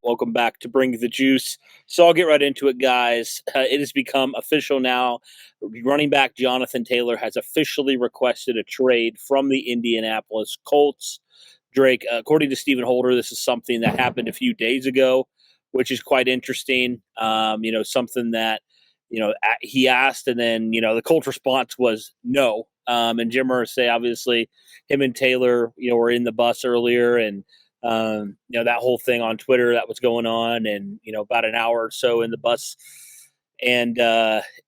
Welcome back to Bring the Juice. So I'll get right into it, guys. It has become official now. Running back Jonathan Taylor has officially requested a trade from the Indianapolis Colts. Drake, according to Stephen Holder, this is something that happened a few days ago, which is quite interesting. Something that, he asked, and then, the Colts response was no. And Jim Irsay, obviously, him and Taylor, were in the bus earlier, and that whole thing on Twitter that was going on, and about an hour or so in the bus, and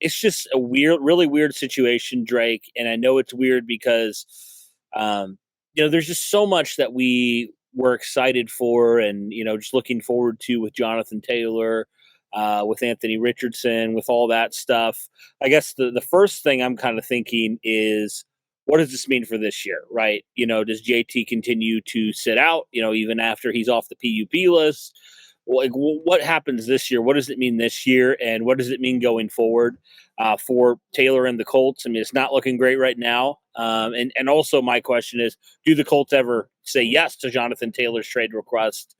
it's just a really weird situation, Drake. And I know it's weird because there's just so much that we were excited for, and just looking forward to with Jonathan Taylor, with Anthony Richardson, with all that stuff. I guess the first thing I'm kind of thinking is, what does this mean for this year, right? Does JT continue to sit out, even after he's off the PUP list? Like, what happens this year? What does it mean this year? And what does it mean going forward for Taylor and the Colts? I mean, it's not looking great right now. And also my question is, do the Colts ever say yes to Jonathan Taylor's trade request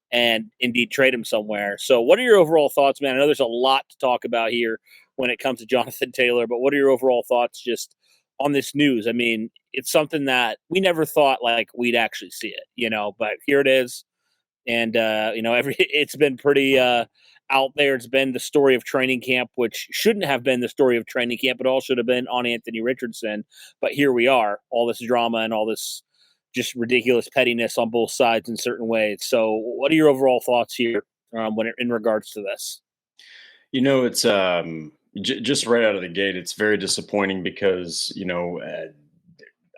and indeed trade him somewhere? So what are your overall thoughts, man? I know there's a lot to talk about here when it comes to Jonathan Taylor, but what are your overall thoughts just on this news? I mean, it's something that we never thought like we'd actually see it, but here it is. And, it's been pretty out there. It's been the story of training camp, which shouldn't have been the story of training camp. It all should have been on Anthony Richardson. But here we are, all this drama and all this just ridiculous pettiness on both sides in certain ways. So what are your overall thoughts here in regards to this? It's just right out of the gate. It's very disappointing because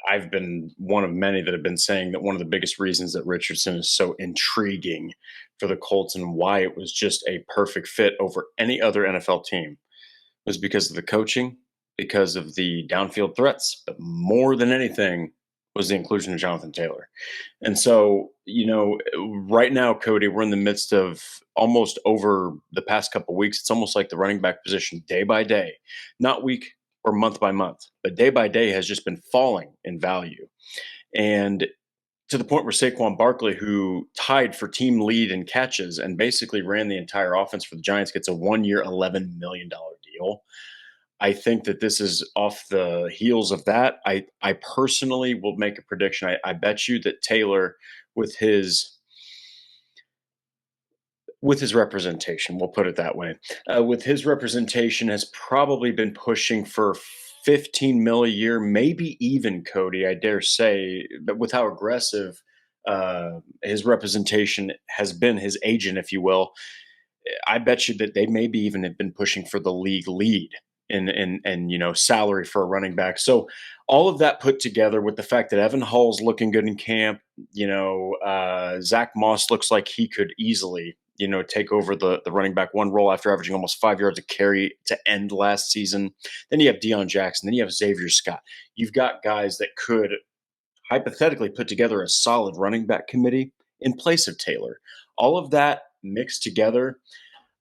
I've been one of many that have been saying that one of the biggest reasons that Richardson is so intriguing for the Colts and why it was just a perfect fit over any other NFL team was because of the coaching, because of the downfield threats, but more than anything was the inclusion of Jonathan Taylor. And so, right now, Cody, we're in the midst of almost over the past couple of weeks. It's almost like the running back position day by day, not week or month by month, but day by day has just been falling in value. And to the point where Saquon Barkley, who tied for team lead in catches and basically ran the entire offense for the Giants, gets a 1-year, $11 million deal. I think that this is off the heels of that. I personally will make a prediction. I bet you that Taylor, with his representation, we'll put it that way, with his representation, has probably been pushing for 15 mil a year, maybe even, Cody, I dare say, but with how aggressive his representation has been, his agent, if you will, I bet you that they maybe even have been pushing for the league lead in salary for a running back. So all of that put together with the fact that Evan Hall's looking good in camp, Zach Moss looks like he could easily, take over the running back one role after averaging almost 5 yards a carry to end last season. Then you have Deion Jackson. Then you have Xavier Scott. You've got guys that could hypothetically put together a solid running back committee in place of Taylor. All of that mixed together,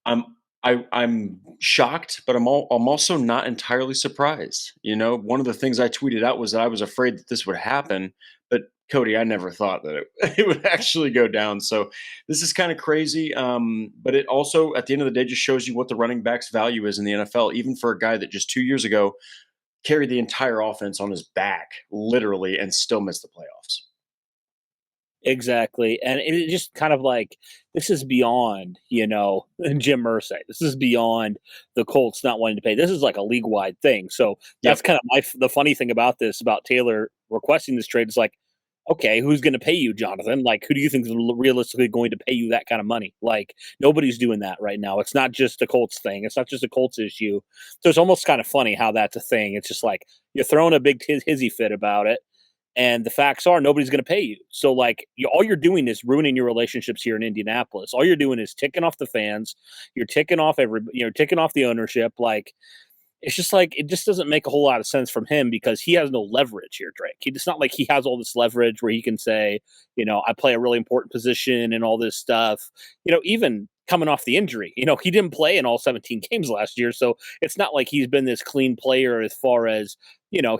I'm shocked, but I'm also not entirely surprised. One of the things I tweeted out was that I was afraid that this would happen, but Cody, I never thought that it would actually go down. So this is kind of crazy, but it also, at the end of the day, just shows you what the running back's value is in the NFL, even for a guy that just 2 years ago carried the entire offense on his back, literally, and still missed the playoffs. Exactly. And it just kind of like, this is beyond, Jim Irsay. This is beyond the Colts not wanting to pay. This is like a league wide thing. So that's Yep. kind of the funny thing about this, about Taylor requesting this trade is like, okay, who's going to pay you, Jonathan? Like, who do you think is realistically going to pay you that kind of money? Like, nobody's doing that right now. It's not just a Colts thing. It's not just a Colts issue. So it's almost kind of funny how that's a thing. It's just like, you're throwing a big hizzy fit about it. And the facts are nobody's going to pay you. So, like, all you're doing is ruining your relationships here in Indianapolis. All you're doing is ticking off the fans. You're ticking off ticking off the ownership. Like, it's just like, it just doesn't make a whole lot of sense from him because he has no leverage here, Drake. It's not like he has all this leverage where he can say, I play a really important position and all this stuff. Even coming off the injury. He didn't play in all 17 games last year, so it's not like he's been this clean player as far as,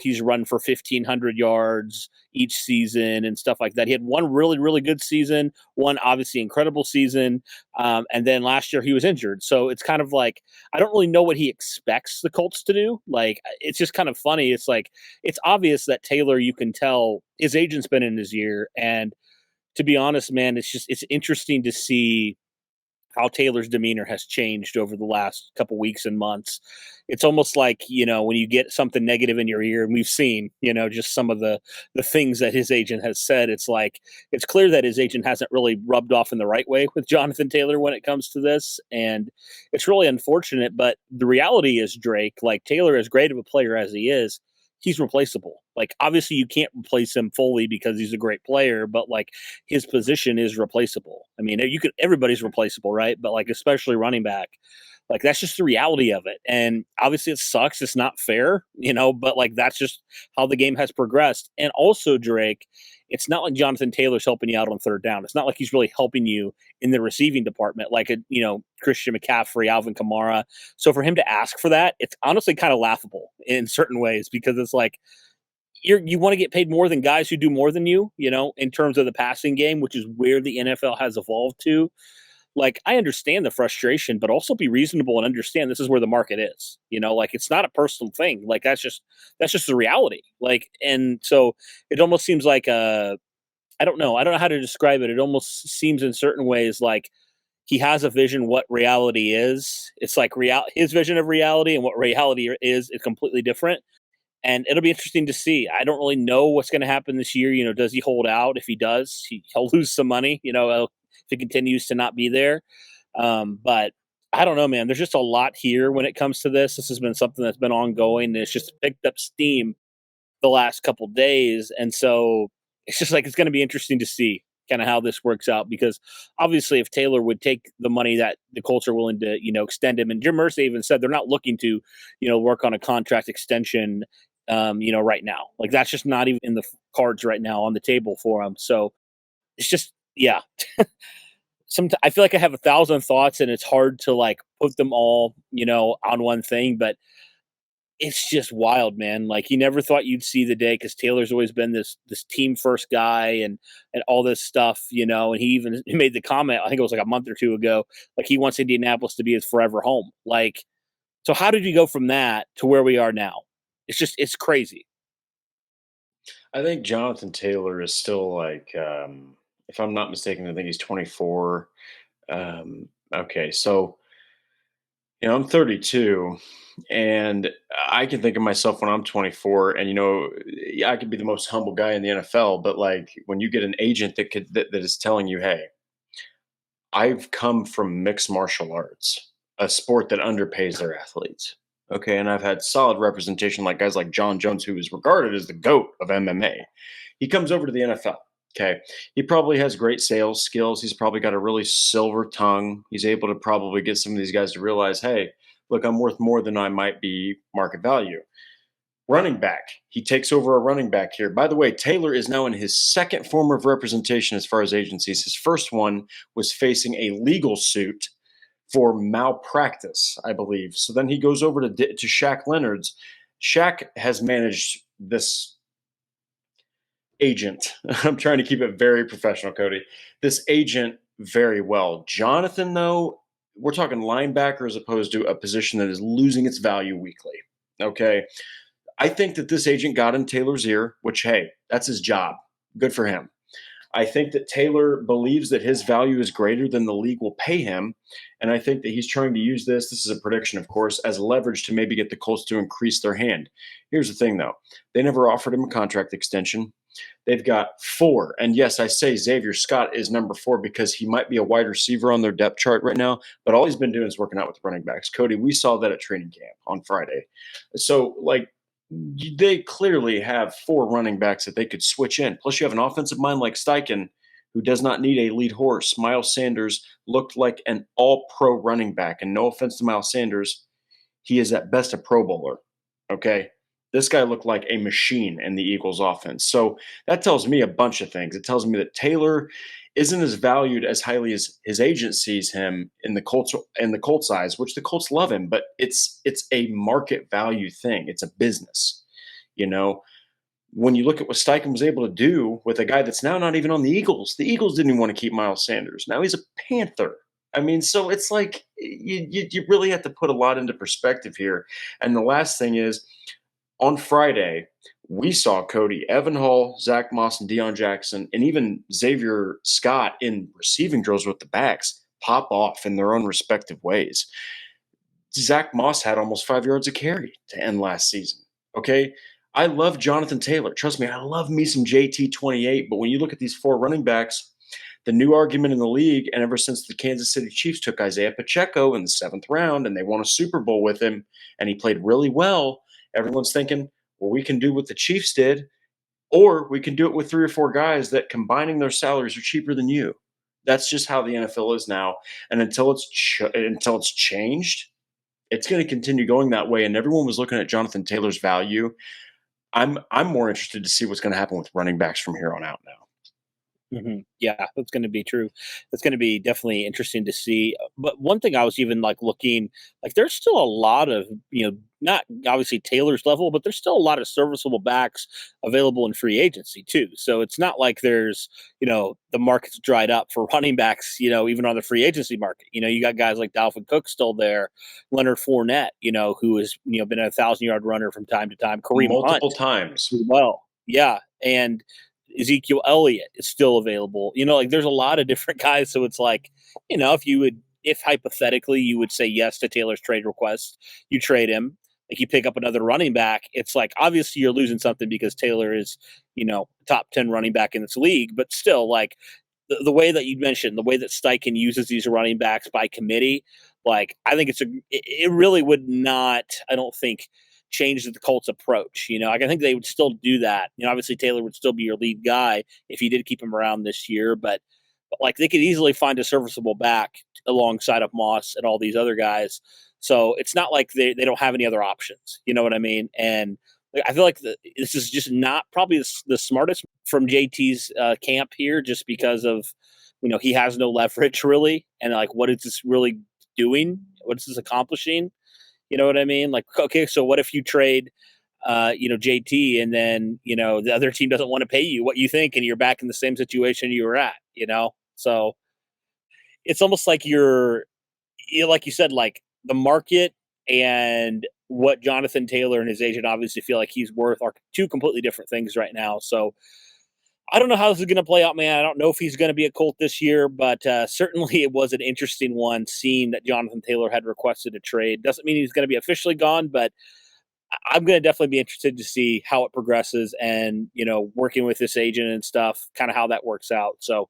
he's run for 1,500 yards each season and stuff like that. He had one really, really good season, one obviously incredible season, and then last year he was injured. So it's kind of like, I don't really know what he expects the Colts to do. Like, it's just kind of funny. It's like, it's obvious that Taylor, you can tell his agent's been in his ear. And to be honest, man, it's interesting to see how Taylor's demeanor has changed over the last couple weeks and months. It's almost like, when you get something negative in your ear, and we've seen, just some of the things that his agent has said, it's like, it's clear that his agent hasn't really rubbed off in the right way with Jonathan Taylor when it comes to this. And it's really unfortunate, but the reality is, Drake, like, Taylor, as great of a player as he is, he's replaceable. Like, obviously you can't replace him fully because he's a great player, but like, his position is replaceable. I mean, everybody's replaceable, right? But like, especially running back, like, that's just the reality of it. And obviously it sucks. It's not fair, but like, that's just how the game has progressed. And also, Drake, it's not like Jonathan Taylor's helping you out on third down. It's not like he's really helping you in the receiving department, like Christian McCaffrey, Alvin Kamara. So for him to ask for that, it's honestly kind of laughable in certain ways, because it's like, you want to get paid more than guys who do more than you, in terms of the passing game, which is where the NFL has evolved to. Like, I understand the frustration, but also be reasonable and understand this is where the market is. Like, it's not a personal thing. Like, that's just the reality. Like, and so it almost seems like I don't know. I don't know how to describe it. It almost seems in certain ways like he has a vision what reality is. It's like his vision of reality and what reality is completely different. And it'll be interesting to see. I don't really know what's going to happen this year. Does he hold out? If he does, he'll lose some money, if he continues to not be there. But I don't know, man. There's just a lot here when it comes to this. This has been something that's been ongoing, and it's just picked up steam the last couple days. And so it's just like, it's going to be interesting to see kind of how this works out, because obviously if Taylor would take the money that the Colts are willing to, extend him, and Jim Irsay even said they're not looking to, work on a contract extension, right now. Like, that's just not even in the cards right now on the table for him. So it's just, yeah. Sometimes I feel like I have 1,000 thoughts, and it's hard to like put them all, on one thing, but it's just wild, man. Like, you never thought you'd see the day, because Taylor's always been this team first guy and all this stuff, and he made the comment, I think it was like a month or two ago, like, he wants Indianapolis to be his forever home. Like, so how did you go from that to where we are now? It's crazy. I think Jonathan Taylor is still like, if I'm not mistaken, I think he's 24. Okay, so I'm 32, and I can think of myself when I'm 24, and yeah, I could be the most humble guy in the NFL, but like, when you get an agent that is telling you, "Hey, I've come from mixed martial arts, a sport that underpays their athletes." Okay, and I've had solid representation, like guys like John Jones, who is regarded as the GOAT of MMA. He comes over to the NFL. Okay. He probably has great sales skills. He's probably got a really silver tongue. He's able to probably get some of these guys to realize, hey, look, I'm worth more than I might be market value. Running back. He takes over a running back here. By the way, Taylor is now in his second form of representation as far as agencies. His first one was facing a legal suit for malpractice, I believe. So then he goes over to Shaq Leonard's. Shaq has managed this agent. I'm trying to keep it very professional, Cody. This agent very well. Jonathan, though, we're talking linebacker as opposed to a position that is losing its value weekly. Okay. I think that this agent got in Taylor's ear, which, hey, that's his job. Good for him. I think that Taylor believes that his value is greater than the league will pay him. And I think that he's trying to use this is a prediction, of course, as leverage to maybe get the Colts to increase their hand. Here's the thing, though. They never offered him a contract extension. They've got 4. And yes, I say Xavier Scott is number 4 because he might be a wide receiver on their depth chart right now, but all he's been doing is working out with running backs. Cody, we saw that at training camp on Friday. So, like, they clearly have 4 running backs that they could switch in. Plus, you have an offensive mind like Steichen, who does not need a lead horse. Miles Sanders looked like an all-pro running back. And no offense to Miles Sanders, he is at best a Pro Bowler. Okay? This guy looked like a machine in the Eagles offense. So that tells me a bunch of things. It tells me that Taylor isn't as valued as highly as his agent sees him in the Colts eyes, which the Colts love him, but it's a market value thing. It's a business. You know, when you look at what Steichen was able to do with a guy that's now not even on the Eagles didn't even want to keep Miles Sanders. Now he's a Panther. I mean, so it's like you really have to put a lot into perspective here. And the last thing is, on Friday, we saw Cody, Evan Hall, Zach Moss, and Deion Jackson, and even Xavier Scott in receiving drills with the backs pop off in their own respective ways. Zach Moss had almost 5 yards of carry to end last season. Okay. I love Jonathan Taylor. Trust me, I love me some JT28. But when you look at these four running backs, the new argument in the league, and ever since the Kansas City Chiefs took Isaiah Pacheco in the 7th round and they won a Super Bowl with him and he played really well, everyone's thinking, well, we can do what the Chiefs did, or we can do it with 3 or 4 guys that combining their salaries are cheaper than you. That's just how the NFL is now. And until it's changed, it's going to continue going that way. And everyone was looking at Jonathan Taylor's value. I'm more interested to see what's going to happen with running backs from here on out now. Yeah, that's going to be true. That's going to be definitely interesting to see. But one thing I was even like looking, like there's still a lot of, not obviously Taylor's level, but there's still a lot of serviceable backs available in free agency too. So it's not like there's, the market's dried up for running backs, even on the free agency market. You got guys like Dalvin Cook still there, Leonard Fournette, who has, been a 1,000-yard runner from time to time, Kareem Hunt Multiple times. as well. Yeah. And Ezekiel Elliott is still available. Like there's a lot of different guys. So it's like, if hypothetically you would say yes to Taylor's trade request, you trade him, like you pick up another running back. It's like, obviously you're losing something because Taylor is, top 10 running back in this league, but still like the way that you mentioned, the way that Steichen uses these running backs by committee, like I think it really would not, I don't think, change the Colts approach. Like I think they would still do that. Obviously Taylor would still be your lead guy if you did keep him around this year, but like they could easily find a serviceable back alongside of Moss and all these other guys. So it's not like they don't have any other options. You know what I mean? And I feel like this is just not probably the smartest from JT's camp here, just because of, he has no leverage really. And like, what is this really doing? What is this accomplishing? You know what I mean? Like, okay, so what if you trade, JT, and then, the other team doesn't want to pay you what you think, and you're back in the same situation you were at, So it's almost like like you said, like the market and what Jonathan Taylor and his agent obviously feel like he's worth are two completely different things right now. So I don't know how this is going to play out, man. I don't know if he's going to be a Colt this year, but certainly it was an interesting one, seeing that Jonathan Taylor had requested a trade. Doesn't mean he's going to be officially gone, but I'm going to definitely be interested to see how it progresses and, working with this agent and stuff, kind of how that works out. So,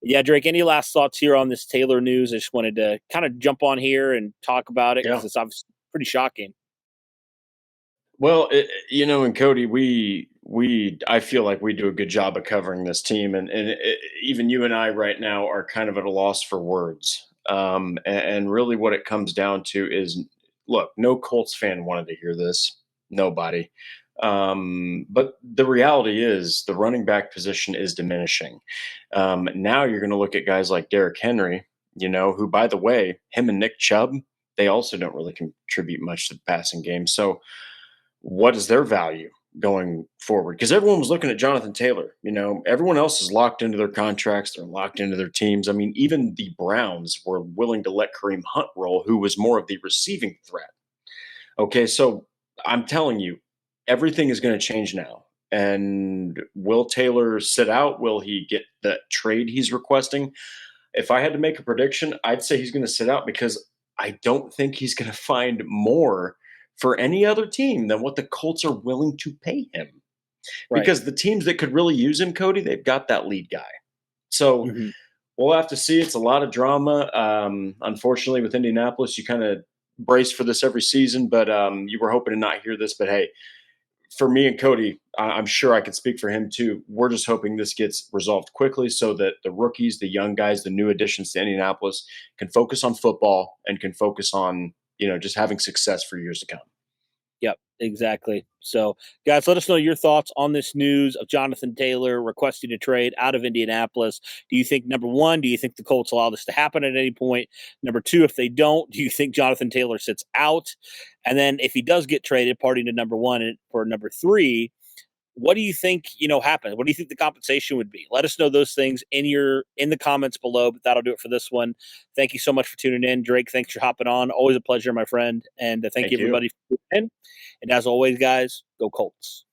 yeah, Drake, any last thoughts here on this Taylor news? I just wanted to kind of jump on here and talk about it because it's obviously pretty shocking. Well, and Cody, I feel like we do a good job of covering this team, and even you and I right now are kind of at a loss for words. And really, what it comes down to is, look, no Colts fan wanted to hear this, nobody. But the reality is, the running back position is diminishing. Now you're going to look at guys like Derrick Henry, who, by the way, him and Nick Chubb, they also don't really contribute much to the passing game. So what is their value going forward? Because everyone was looking at Jonathan Taylor. Everyone else is locked into their contracts. They're locked into their teams. I mean, even the Browns were willing to let Kareem Hunt roll, who was more of the receiving threat. Okay, so I'm telling you, everything is going to change now. And will Taylor sit out? Will he get the trade he's requesting? If I had to make a prediction, I'd say he's going to sit out, because I don't think he's going to find more for any other team than what the Colts are willing to pay him. Right. Because the teams that could really use him, Cody, they've got that lead guy. So we'll have to see. It's a lot of drama. Unfortunately, with Indianapolis, you kind of brace for this every season, but you were hoping to not hear this. But hey, for me and Cody, I'm sure I can speak for him too. We're just hoping this gets resolved quickly so that the rookies, the young guys, the new additions to Indianapolis can focus on football and can focus on, just having success for years to come. Yep, exactly. So, guys, let us know your thoughts on this news of Jonathan Taylor requesting a trade out of Indianapolis. Do you think, number one, do you think the Colts allow this to happen at any point? Number two, if they don't, do you think Jonathan Taylor sits out? And then if he does get traded, parting to number one, and for number three, what do you think happens? What do you think the compensation would be? Let us know those things in the comments below. But that'll do it for this one. Thank you so much for tuning in, Drake. Thanks for hopping on. Always a pleasure, my friend. And thank you Thank you. everybody for tuning in. And as always, guys, go Colts.